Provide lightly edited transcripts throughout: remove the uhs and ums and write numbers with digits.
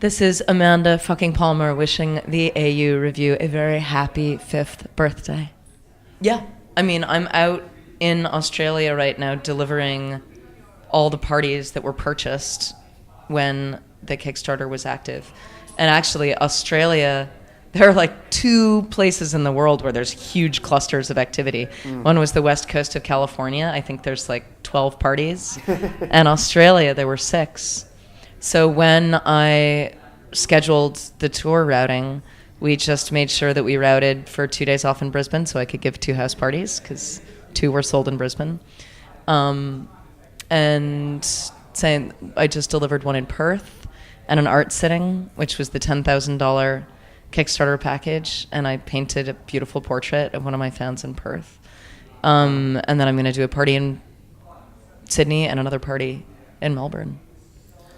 This is Amanda fucking Palmer wishing the AU Review a very happy 5th birthday. Yeah, I mean, I'm out in Australia right now delivering all the parties that were purchased when the Kickstarter was active. And actually, Australia, there are like 2 places in the world where there's huge clusters of activity. One was the west coast of California. I think there's like 12 parties. And Australia, there were 6. So when I scheduled the tour routing, we just made sure that we routed for 2 days off in Brisbane so I could give 2 house parties because 2 were sold in Brisbane. And saying I just delivered one in Perth and an art sitting, which was the $10,000 Kickstarter package, and I painted a beautiful portrait of one of my fans in Perth. And then I'm going to do a party in Sydney and another party in Melbourne.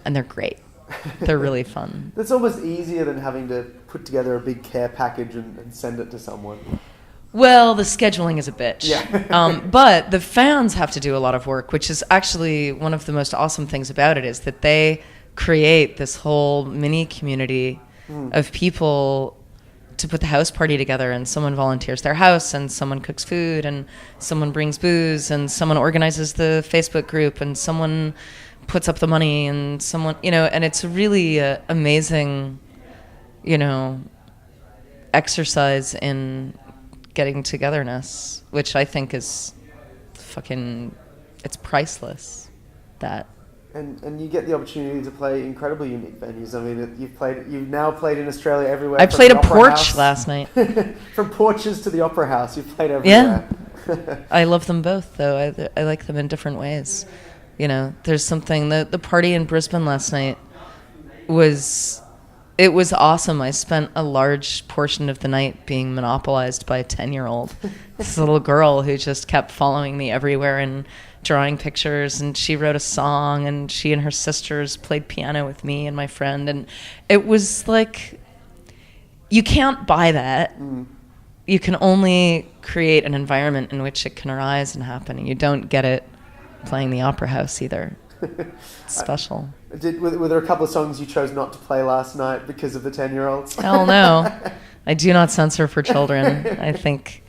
And they're great. They're really fun. That's almost easier than having to put together a big care package and send it to someone. Well, the scheduling is a bitch. Yeah. But the fans have to do a lot of work, which is actually one of the most awesome things about it, is that they create this whole mini community of people to put the house party together, and someone volunteers their house, and someone cooks food, and someone brings booze, and someone organizes the Facebook group, and someone puts up the money, and someone, and it's a really amazing, exercise in getting togetherness, which I think is it's priceless. That. And you get the opportunity to play incredibly unique venues. I mean, you've now played in Australia everywhere. I played a porch last night. From porches to the Opera House, you've played everywhere. Yeah. I love them both, though. I like them in different ways. There's something, the party in Brisbane last night was awesome. I spent a large portion of the night being monopolized by a 10-year-old. This little girl who just kept following me everywhere and drawing pictures, and she wrote a song, and she and her sisters played piano with me and my friend, and it was like, you can't buy that. You can only create an environment in which it can arise and happen, and you don't get it playing the Opera House either. It's special. Were there a couple of songs you chose not to play last night because of the 10-year-olds? Hell no. I do not censor for children. I think,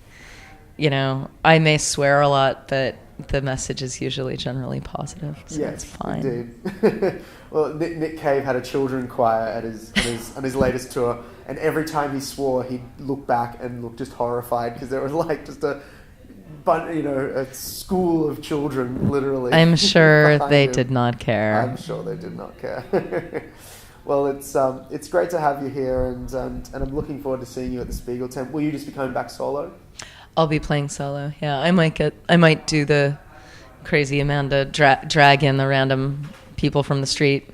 I may swear a lot, but the message is usually generally positive, so it's fine. Indeed. Well, Nick Cave had a children choir at his latest tour, and every time he swore, he'd look back and look just horrified because there was like just a school of children, literally. I'm sure they did not care. I'm sure they did not care. Well, it's great to have you here, and I'm looking forward to seeing you at the Spiegel tent. Will you just be coming back solo? I'll be playing solo. Yeah, I might do the crazy Amanda drag in the random people from the street.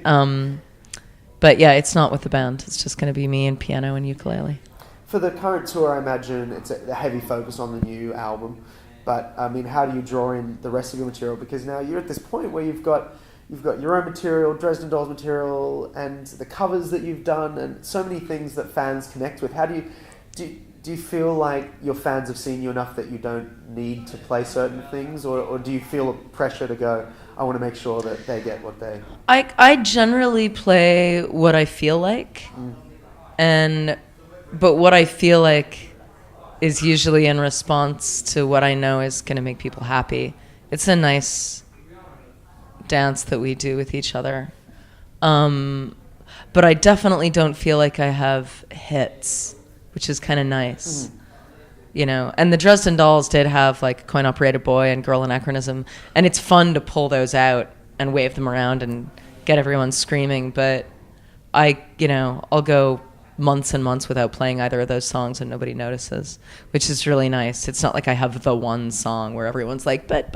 But yeah, it's not with the band. It's just going to be me and piano and ukulele. For the current tour, I imagine it's a heavy focus on the new album. But I mean, how do you draw in the rest of your material? Because now you're at this point where you've got your own material, Dresden Dolls material, and the covers that you've done, and so many things that fans connect with. How do you feel like your fans have seen you enough that you don't need to play certain things, or do you feel a pressure to go, I want to make sure that they get what they... I generally play what I feel like, but what I feel like is usually in response to what I know is going to make people happy. It's a nice dance that we do with each other. But I definitely don't feel like I have hits, which is kind of nice. And the Dresden Dolls did have like Coin Operated Boy and Girl Anachronism, and it's fun to pull those out and wave them around and get everyone screaming, but I'll go months and months without playing either of those songs and nobody notices, which is really nice. It's not like I have the one song where everyone's like, but.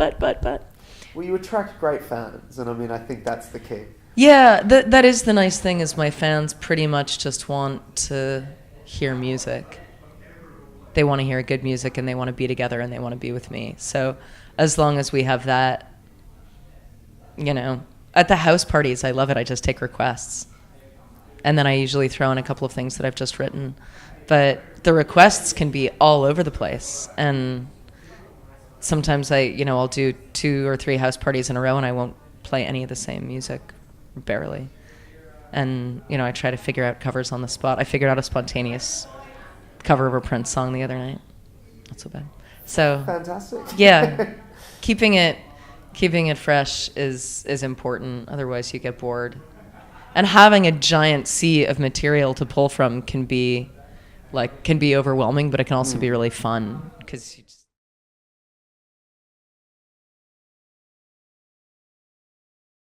Well, you attract great fans, and I mean, I think that's the key. Yeah, that is the nice thing, is my fans pretty much just want to hear music. They want to hear good music, and they want to be together, and they want to be with me. So as long as we have that, at the house parties, I love it. I just take requests. And then I usually throw in a couple of things that I've just written. But the requests can be all over the place. And sometimes I'll do 2 or 3 house parties in a row and I won't play any of the same music, barely. And, you know, I try to figure out covers on the spot. I figured out a spontaneous cover of a Prince song the other night. Not so bad. So fantastic. Yeah. Keeping it fresh is important. Otherwise you get bored. And having a giant sea of material to pull from can be overwhelming, but it can also be really fun because you just